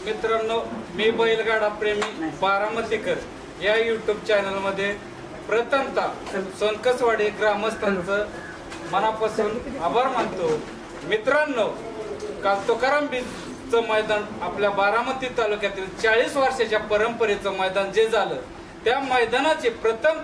मित्रांनो, मी बैलगाडा प्रेमी बारामतीकर या यूट्यूब चॅनल मध्ये प्रथमतः सोनकसवाडी ग्रामस्थांचं मनापासून आभार मानतो। मित्रांनो, काल तुकाराम बीजचं मैदान आपल्या बारामती तालुक्यातील 40 वर्षाच्या परंपरेचं मैदान जे झालं, त्या मैदानाचे प्रथम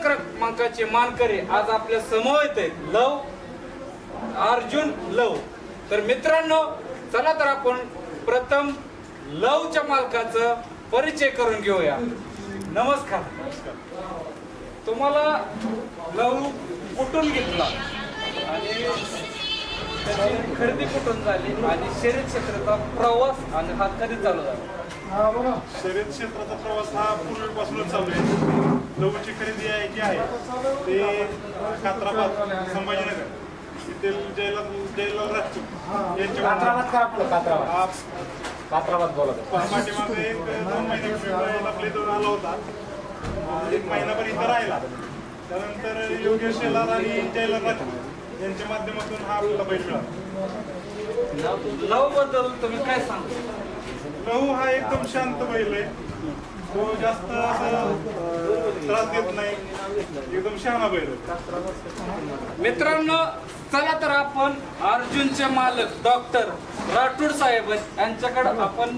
क्रमांकाचे मानकरी आज आपल्या समोर आहेत, लव अर्जुन लव। तर मित्रांनो, चला तर आपण प्रथम लवच्या मालकाचा परिचय करून घेऊया। नमस्कार। तुम्हाला लव कुठून घेतला आणि त्याची खरेदी कुठून झाली आणि शर्यत क्षेत्राचा प्रवास आणि हा कधी चालू झाला? शर्यत क्षेत्राचा प्रवास हा पूर्वीपासूनच चालू आहे। लवची खरेदी आहे जी आहे ते कात्राबाद संभाजीनगर येथील जयलाल राजपूत यांच्या कात्राबाद बोलत पाठीमागे एक 2 महिन्यापूर्वी आपले दोन आला होता, 1 महिनाभर इथं राहिला। त्यानंतर योगेश शेलार आणि जयलाल राजपूत यांच्या माध्यमातून हा आपल्याला बैल मिळाला। लव बद्दल तुम्ही काय सांगता? लहू हा एकदम शांत बैल आहे, तो जास्त त्रास देत नाही, एकदम शहाणा बैल आहे। मित्रांनो, चला तर आपण अर्जुनचे मालक डॉक्टर राठोड साहेब यांच्याकडे आपण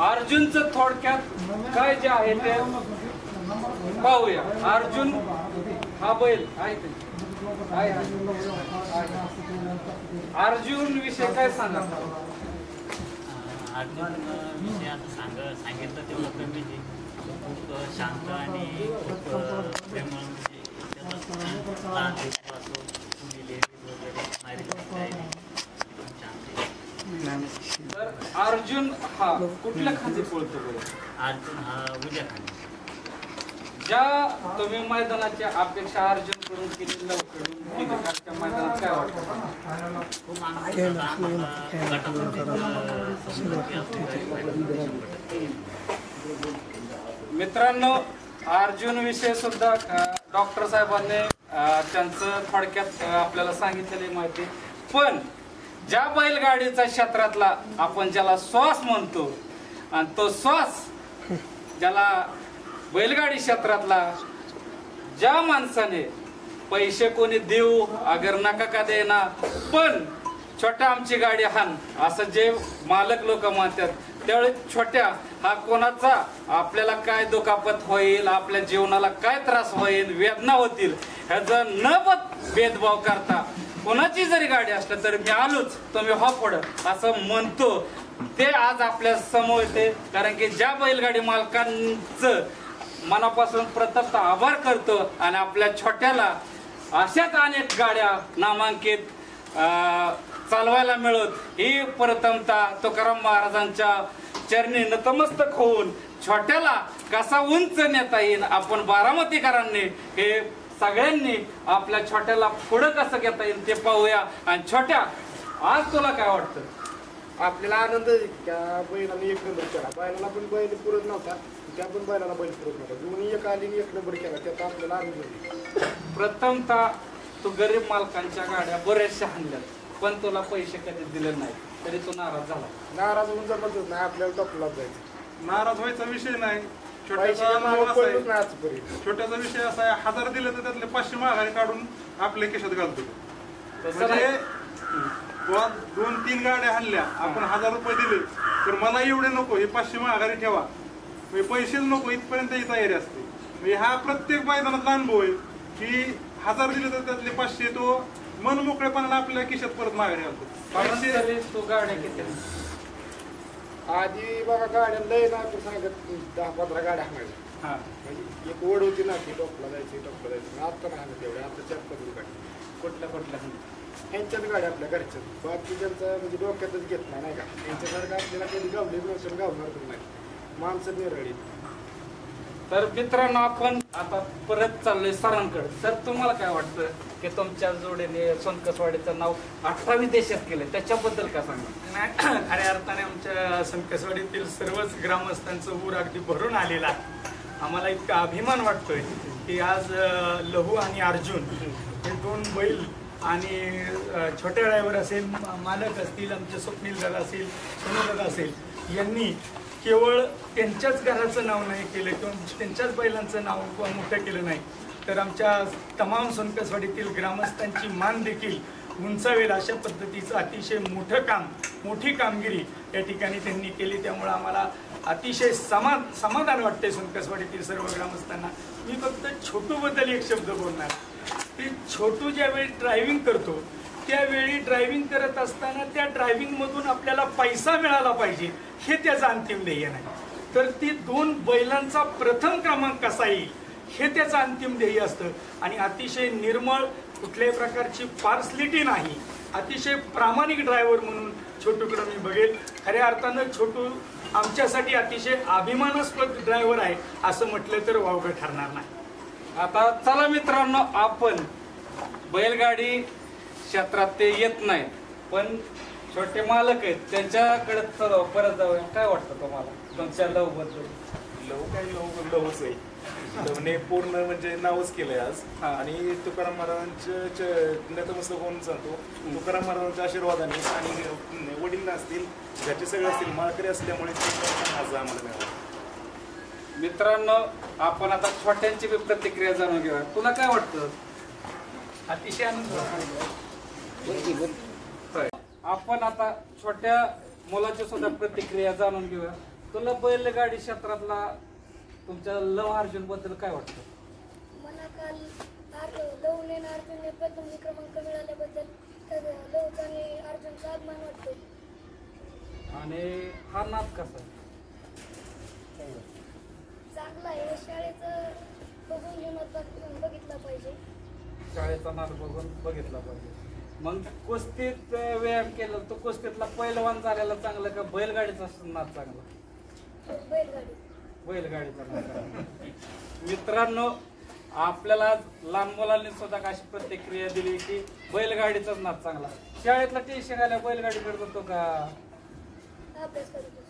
अर्जुनचं थोडक्यात काय जे आहे ते पाहूया। अर्जुन हा बैल आहे, अर्जुन विषय काय सांगा? अर्जुन विषय आता सांगितलं तेवढं कमीच आहे। खूप शांत आणि खूप प्रेमळ, म्हणजे लहान लेकरं असो, कुणी लेडीज वगैरे मारी तर अर्जुन हा कुठल्या खांदी पळतो? अर्जुन हा उद्या खाली ज्या तुम्ही मैदानाची अपेक्षा अर्जुन कडून केली, लवकडून केली, त्या मैदानात काय वाटतं? खूप आनंद मित्रांनो, अर्जुन विषय सुद्धा डॉक्टर साहेबांनी त्यांचं थोडक्यात आपल्याला सांगितलेली माहिती। पण ज्या बैलगाडीचा क्षेत्रातला आपण ज्याला श्वास म्हणतो, आणि तो श्वास ज्याला बैलगाडी क्षेत्रातला ज्या माणसाने पैसे कोणी देऊ अगर नका का देना, पण छोट्या आमची गाडी हान असं जे मालक लोक म्हणतात, त्यावेळी छोट्या हा कोणाचा आपल्याला काय दुखापत होईल, आपल्या जीवनाला काय त्रास होईल, वेदना होतील ह्याचा न भेदभाव करता कोणाची जरी गाडी असलं तर मी आलोच, तुम्ही हो पुढं असं म्हणतो, ते आज आपल्या समोर येते। कारण की ज्या बैलगाडी मालकांचं मनापासून प्रथमतः आभार करतो आणि आपल्या छोट्याला अशाच अनेक गाड्या नामांकित चालवायला मिळत ही प्रथमतः तुकाराम महाराजांच्या चरणी नतमस्तक होऊन छोट्याला कसा उंच नेता येईल, आपण बारामतीकरांनी हे सगळ्यांनी आपल्या छोट्याला पुढं कसं घेता येईल ते पाहूया। आणि छोट्या, आज तुला काय वाटतं? आपल्याला आनंद त्या बैलाने 1 नंबर केला, बैलाला पण बैल पुरत नव्हता, त्या पण बैलाला बैल पुरत नव्हता, दोन्ही एक आली 1 नंबर केला, त्याचा आपल्याला आनंद झाला। प्रथमतः तू गरीब मालकांच्या गाड्या बऱ्याचशा आणल्यात, पण तुला पैसे कधी दिले नाही, तरी तू नाराज झाला? नाराज होऊन जमतच नाही, आपल्याला टॉपला जायचं, नाराज व्हायचा विषय नाही। छोट्याचा विषय असा आहे, 1000 दिले तर त्यातले 500 माघारी काढून आपल्या खिशात घालतो। म्हणजे 2-3 गाड्या आणल्या, आपण 1000 रुपये दिले तर मला एवढे नको, हे 500 माघारी ठेवा, पैसेच नको इथपर्यंत ही तयारी असते। म्हणजे हा प्रत्येक मैदानातला अनुभव आहे की 1000 दिले तर त्यातले 500 तो मन मोकळेपणाला आपल्या खिशात परत माघारी घालतो। तू गाड्या किती? आधी बघा गाड्या लय ना, आपण सांगत 10-15 गाड्या हाणायच्या, म्हणजे एक ओढ होती ना की टॉपला जायचं, आता नाही तेवढ्या, आता 4-5 गाडी कुठल्या ह्यांच्याच गाड्या आपल्या घरच्या, बाकी त्यांचा म्हणजे डोक्यातच घेत नाही का, त्यांच्यासारखं आपल्याला कधी गावली नसेल, गावणार पण नाही, माणसं निरळी। तर मित्रांनो, आपण आता परत चाललोय सरांकडे। सर, तुम्हाला काय वाटतं की तुमच्या जोडीने सोनकसवाडीचं नाव 18व्या देशात केलं, त्याच्याबद्दल काय सांगा? खऱ्या अर्थाने आमच्या सोनकसवाडीतील सर्वच ग्रामस्थांचं ऊर अगदी भरून आलेला आहे। आम्हाला इतका अभिमान वाटतोय की आज लहू आणि अर्जुन हे 2 बैल आणि छोटे ड्रायव्हर असेल, मालक असतील, आमचे स्वप्नील दादा असेल, सोनू दादा असेल, यांनी केवळ त्यांच्याच घराचं नाव नाही केलं किंवा त्यांच्याच बैलांचं नाव किंवा मोठं केलं नाही, तर आमच्या तमाम सोनकसवाडीतील ग्रामस्थांची मान देखील उंचावेल अशा पद्धतीचं अतिशय मोठं काम, मोठी कामगिरी या ठिकाणी त्यांनी केली. त्यामुळं आम्हाला अतिशय समाधान वाटते सोनकसवाडीतील सर्व ग्रामस्थांना. मी फक्त छोटूबद्दल एक शब्द बोलणार. ते छोटू ज्यावेळी ड्रायव्हिंग करतो त्यावेळी ड्रायव्हिंग करत असताना त्या ड्रायव्हिंगमधून आपल्याला पैसा मिळाला पाहिजे हे त्याचं अंतिम ध्येय नाही, तर ती 2 बैलांचा प्रथम क्रमांक कसा येईल हे त्याचं अंतिम ध्येय असतं. आणि अतिशय निर्मळ, कुठल्याही प्रकारची पार्सलिटी नाही, अतिशय प्रामाणिक ड्रायव्हर म्हणून छोटूकडं मी बघेल. खऱ्या अर्थानं छोटू आमच्यासाठी अतिशय अभिमानास्पद ड्रायव्हर आहे असं म्हटलं तर वावगं ठरणार नाही. आता चला मित्रांनो, आपण बैलगाडी क्षेत्रात ते येत नाहीत पण छोटे मालक आहेत त्यांच्याकडे परत जाऊया. काय वाटतं तुम्हाला तुमच्या लव बद्दल? लव काय लवच आहे. लवने पूर्ण म्हणजे नावच केलंय आज. आणि तुकाराम महाराजांच्या नतमस्तक होऊन सांगतो, तुकाराम महाराजांच्या आशीर्वादाने आणि वडील असतील, घरचे सगळे असतील, माळकरी असल्यामुळे आज आम्हाला मिळालं. मित्रांनो, आपण आता छोट्यांची प्रतिक्रिया जाणून घेऊया. तुला काय वाटतं? अतिशय आनंद होय. आपण आता छोट्या मुलाची सुद्धा प्रतिक्रिया जाणून घेऊया. तुला बैलगाडी क्षेत्रातला तुमच्या लव अर्जुन बद्दल काय वाटतं? मला काल लवने अर्जुनने प्रथम क्रमांक मिळाल्याबद्दल तर लवचा आणि अर्जुनचा अभिमान वाटतो. आणि हा नाद कसा चांगला आहे. शाळेचं बघून घेऊन बघितला पाहिजे. शाळेचा नाद बघून बघितला पाहिजे. मग कुस्तीत व्यायाम केला तो कुस्तीतला पहिलवान झालेला चांगला का बैलगाडीचा नाद चांगला? बैलगाडी. बैलगाडीचा नाद चांगला. मित्रांनो, आपल्याला आज लहान मुलांनी सुद्धा अशी प्रतिक्रिया दिली की बैलगाडीचाच नाद चांगला. शाळेतला टेन्शन आल्या बैलगाडीकडे जातो का अभ्यास करतो?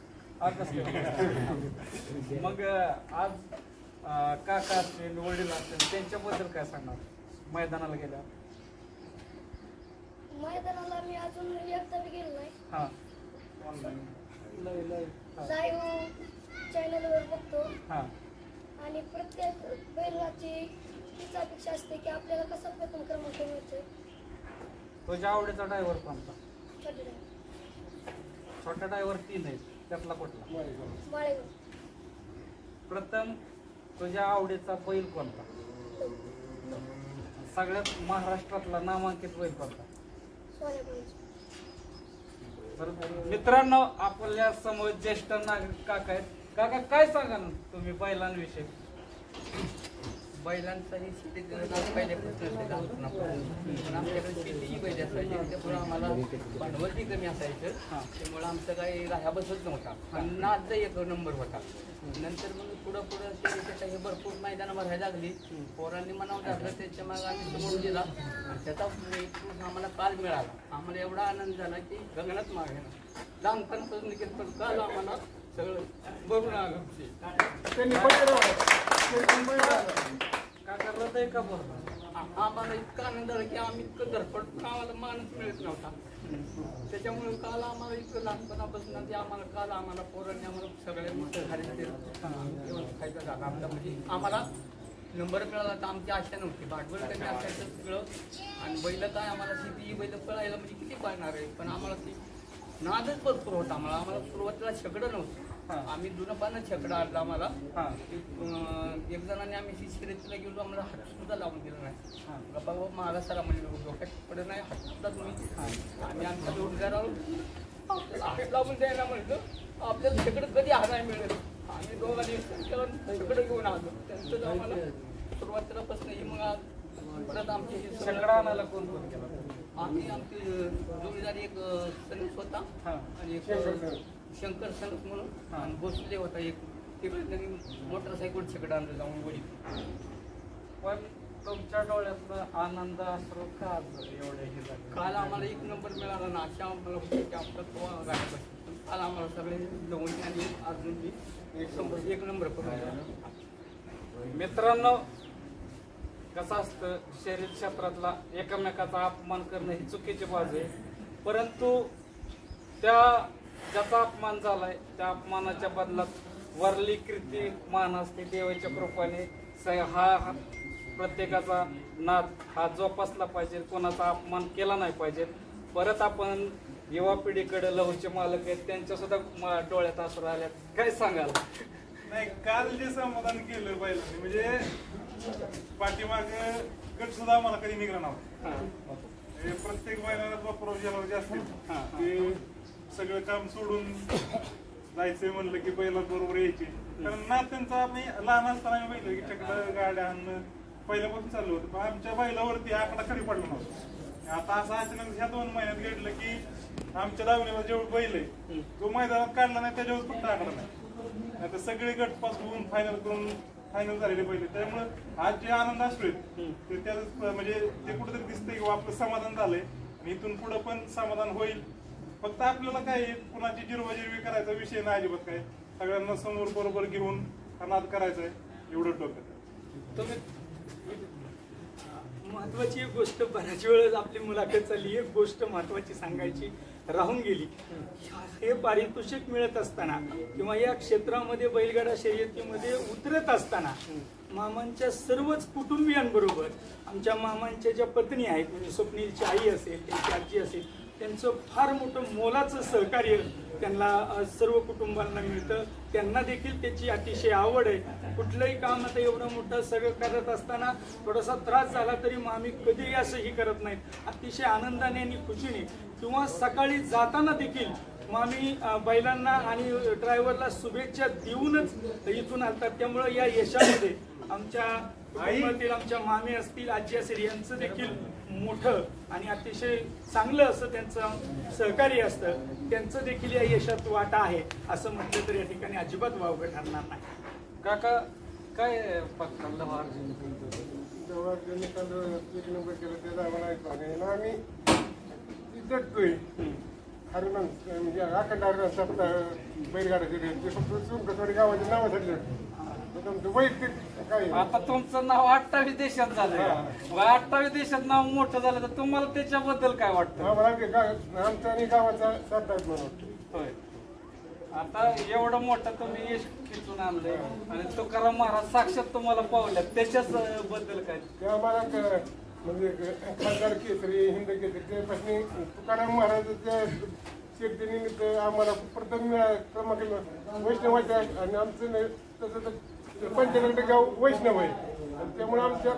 मग आज काका असतील, वडील असतील, त्यांच्याबद्दल काय सांगणार मैदानाला गेल्या? मैदानाला मी अजून एकदा बी गेलो नाही. हा, लाईव्ह चॅनलवर बघतो. हा. आणि प्रत्येक बैलाची हीच अपेक्षा असते की आपल्याला कसा प्रथम क्रमांक मिळतोय. तुझ्या आवडीचा ड्रायव्हर कोणता? छोटे छोटा ड्रायव्हर 3 आहेत, त्यातला कुठला? माळेगाव. प्रथम तुझ्या आवडीचा बैल कोणता? सगळ्यात महाराष्ट्रातला नामांकित बैल कोणता? तर मित्रांनो, आपल्या समोर ज्येष्ठ नागरिक काका आहेत. काका, काय सांगा तुम्ही बैलांविषयी? बैलांचा ही शेती पहिल्यापासून पण आमच्याकडे शेती ही बैल असायची, त्यामुळे आम्हाला भांडवलही कमी असायचं. त्यामुळे आमचं काही राह्या बसत नव्हता. पण नाद एक नंबर होता. नंतर मग पुढं शेतीसाठी भरपूर मैदानं भरायला लागली. पोरांनी म्हणावं लागलं, त्याच्या मागे आम्ही समोर दिला आणि त्याचा आम्हाला काल मिळाला. आम्हाला एवढा आनंद झाला की गगनात मागे लहानपणापासून निघेल, पण काल आम्हाला सगळं बघून आलं. काका हृदय का बोलतो? आम्हाला इतका आनंद झाला की आम्ही इतकं धडपड पण आम्हाला मानच मिळत नव्हता. त्याच्यामुळे काल आम्हाला इतकं लहानपणापासून ते आम्हाला काल आम्हाला पोरांनी आम्हाला सगळ्या मोठं झाले जेवण खायचं झालं आमचा. म्हणजे आम्हाला नंबर मिळाला तर आमची आशा नव्हती. भांडवल कमी असायचं सगळं. आणि बैल काय आम्हाला शेती बैल पळायला म्हणजे किती पाळणार आहे, पण आम्हाला ती नादच भरपूर होता. आम्हाला सुरुवातीला छकडं नव्हतं. आम्ही जुनं पानं छकडं आणलं आम्हाला. एक जणांनी आम्ही शर्यतीला गेलो, आम्हाला हात सुद्धा लावून दिला नाही. बाबा मला सरा म्हणजे डोक्यात पडत नाही, हात सुद्धा तुम्ही. आम्ही आमच्या जोडीदारावर हात लावून द्यायला म्हणतो, आपल्याला छकडं कधी हाणायला मिळेल. आम्ही दोघांनी छकडं घेऊन आलो. त्यांचं आम्हाला सुरुवातीलापासून ही मग परत आमची छकडं आणायला कोण कोण केला? आम्ही आमची जोडीदार एक सनस होता आणि एक शंकर सनस म्हणून आणि भोसले होता एक. तिकडे मोटरसायकल छकडं आणलं जाऊन वडी. पण तुमच्या डोळ्यातलं आनंद असतो का एवढे हे झालं? काल आम्हाला एक नंबर मिळाला ना, अशा आम्हाला होती की आपला तो गाड्या बसतो. काल आम्हाला सगळे जवळ आणि अजून एक नंबर करून. मित्रांनो, कसं असतं, शरीर क्षेत्रातला एकमेकाचा अपमान करणं ही चुकीची बाजू आहे. परंतु ज्याचा अपमान झालाय त्या अपमानाच्या बदलात वरली कीर्ती मान असते. देवाच्या कृपाने हा प्रत्येकाचा नाद हा जोपासला पाहिजे, कोणाचा अपमान केला नाही पाहिजे. परत आपण युवा पिढीकडे लहूचे मालक आहेत, त्यांच्या सुद्धा डोळ्यात आसरू आल्यात, काय सांगाल? नाही, काल जे समाधान केलं पाहिजे म्हणजे पाठीमाग गट सुद्धा आम्हाला कधी निघला नव्हता. प्रत्येक महिन्याला बापूराव जे असतील ते सगळं काम सोडून जायचंय म्हणलं की बैला बरोबर यायचे. कारण ना त्यांचा आम्ही लहान असताना आम्ही बैल की चक्र गाड्या आणणं पहिल्यापासून चालू होतं, पण आमच्या बैलावरती आकडा खरी पडला नव्हता. आता असं अचानक ह्या 2 महिन्यात घडलं की आमच्या दावणीला जेवढं बैल आहे तो मैदानात काढला नाही, त्याच्यावर फक्त आकडा नाही. आता सगळे गट पास होऊन फायनल झालेले पहिले. त्यामुळे आज जे आनंद असतोय ते त्याच म्हणजे ते कुठेतरी दिसतंय की आपलं समाधान झालंय आणि इथून पुढे पण समाधान होईल. फक्त आपल्याला काय कुणाची जिरवाजिरवी करायचा विषय नाही अजिबात, काय सगळ्यांना समोर बरोबर घेऊन नाद करायचा आहे एवढं डोक्यात. तुम्ही महत्वाची एक गोष्ट, बऱ्याच वेळेस आपली मुलाखत चालली, एक गोष्ट महत्वाची सांगायची राहून गेली. हे पारितोषिक मिळत असताना किंवा या क्षेत्रामध्ये बैलगाडा शर्यतीमध्ये उतरत असताना मामांच्या सर्वच कुटुंबियांबरोबर आमच्या मामांच्या ज्या पत्नी आहेत, म्हणजे स्वप्नीलची आई असेल, त्यांची आजी असेल, त्यांचं फार मोठं मोलाचं सहकार्य त्यांना सर्व कुटुंबांना मिळतं. त्यांना देखील त्याची अतिशय आवड आहे. कुठलंही काम आता एवढं मोठं सगळं करत असताना थोडासा त्रास झाला तरी मामी कधीही असंही करत नाहीत. अतिशय आनंदाने आणि खुशीने किंवा सकाळी जाताना देखील मामी बैलांना आणि ड्रायव्हरला शुभेच्छा देऊनच इथून आणतात. त्यामुळं या यशामध्ये आमच्या कुटुंबातील आमच्या मामी असतील, आजी असेल, यांचं देखील मोठं आणि अतिशय चांगलं असं त्यांचं सहकार्य असतं. त्यांचं देखील या यशात वाटा आहे असं म्हटलं तर या ठिकाणी अजिबात वावगं ठरणार नाही. काका काय अर्जुन एक नंबर केलं त्याचा आम्हाला आम्ही जगतोय. हरिण म्हणजे अखंड हरिण सप्ताह बैलगाड्याचे फक्त चुनकसवाडी गावाच्या नावासाठी वैयक्तिक काय आता तुमचं नाव 28 देशात झालं. 28 देशात नाव मोठं झालं तर तुम्हाला त्याच्याबद्दल काय वाटतं? आमचा आणि गावाचा सरदार म्हणून होय. आता एवढं मोठं तुम्ही यश खिचून आणलंय आणि तुकाराम महाराज साक्षात तुम्हाला पावल्यात, त्याच्याच बद्दल काय? ते आम्हाला म्हणजे खासदार केसरी, हिंद केसरी त्यापासून तुकाराम महाराजाच्या कीर्तीनिमित्त आम्हाला प्रथम क्रमांक वैष्णवाच्या आणि आमचं तसं पंचगड गाव वैष्णव आहे. त्यामुळे आमच्या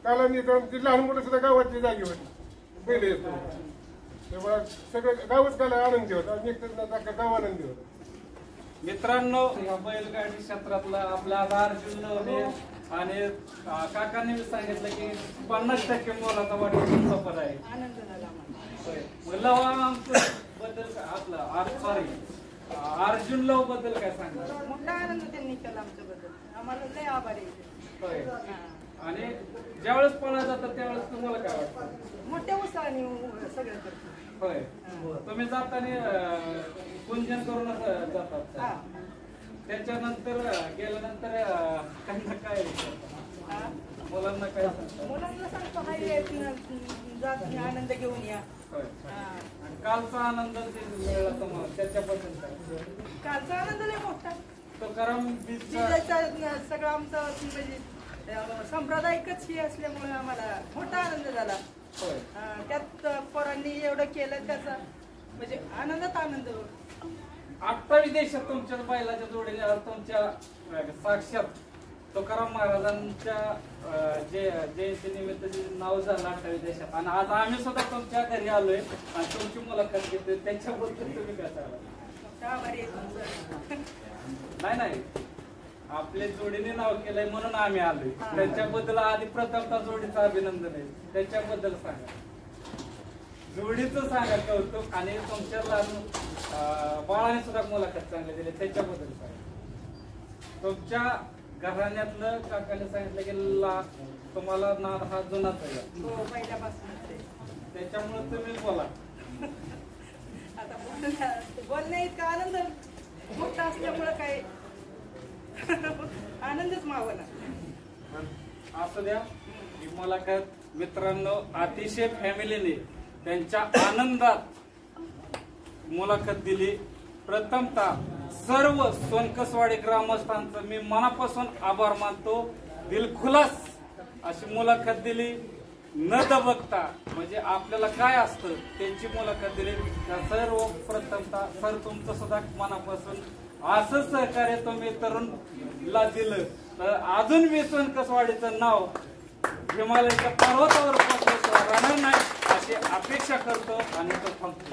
कालांनी आमची लहान मुलं सुद्धा गावाच्या जागेवर पहिले येतो. त्यामुळे सगळं गावच काला आनंदी होता आणि एक गाव आनंदी होता. मित्रांनो, या बैलगाडी क्षेत्रातला आपला आता अर्जुन लवणे आणि काकांनी सांगितलं की 50% मोलाचा वाढीव सफर आहे. आनंद झाला मग लवा बद्दल आपलं सॉरी अर्जुन लव बद्दल काय सांगणार? मोठा आनंद त्यांनी केला आमच्याबद्दल, आम्हाला लय आभारी आहे. आणि ज्यावेळेस पळा जातात त्यावेळेस तुम्हाला काय वाटतं? मोठ्या उत्साहाने सगळं करतो. होय. तुम्ही जाताना पूजन करूनच जातात. त्याच्यानंतर गेल्यानंतर त्यांना काय मुलांना काय सांगतात? मुलांना सांगतो जात आनंद घेऊन या. आणि कालचा आनंद मिळाला तुम्हाला त्याच्याबद्दल काय? कालचा आनंद लय मोठा. तुकाराम सगळं आमचं म्हणजे सांप्रदायिकच हे असल्यामुळे आम्हाला मोठा आनंद झाला. त्यात पोरांनी एवढं केलं त्याचा म्हणजे आनंदात आनंद. 28 देशात तुमच्या बैलाच्या जोडीने तुमच्या साक्षात तुकाराम महाराजांच्या जयंतीनिमित्त नाव झालं 28 देशात आणि आज आम्ही सुद्धा तुमच्या घरी आलोय आणि तुमची मुलाखत घेतोय, त्याच्याबद्दल तुम्ही काय सांगा? नाही आपल्या जोडीने नाव केलंय म्हणून आम्ही आलोय, त्याच्याबद्दल आधी प्रथमता जोडीचं अभिनंदन आहे. त्याच्याबद्दल सांगा, जोडीचं सांगा कौतुक आणि तुमच्या लहान बाळाने सुद्धा मुलाखत चांगली दिली त्याच्याबद्दल सांगा. तुमच्या घराण्यातलं काकाने सांगितलं की तुम्हाला नाद हा जुनाच आहे. हो, पहिल्यापासून. त्याच्यामुळे तुम्ही बोला. आता बोलण्या इतका आनंद मोठा असल्यामुळे काय आनंदच मावला. असू द्या ही मुलाखत मित्रांनो अतिशय फॅमिलीने त्यांच्या आनंदात मुलाखत दिली. प्रथमतः सर्व सोनकसवाडी ग्रामस्थांचं मी मनापासून आभार मानतो. दिलखुलास अशी मुलाखत दिली, न दबकता म्हणजे आपल्याला काय असतं त्यांची मुलाखत दिली. त्या सर्व प्रथमतः सर तुमचं सुद्धा मनापासून असं सहकार्य तुम्ही तरुणला दिलं तर अजून मी सोनकसवाडीचं नाव हिमालयाच्या पर्वतावर पोहोचल्याशिवाय राहणार नाही अशी अपेक्षा करतो आणि तो थांबतो.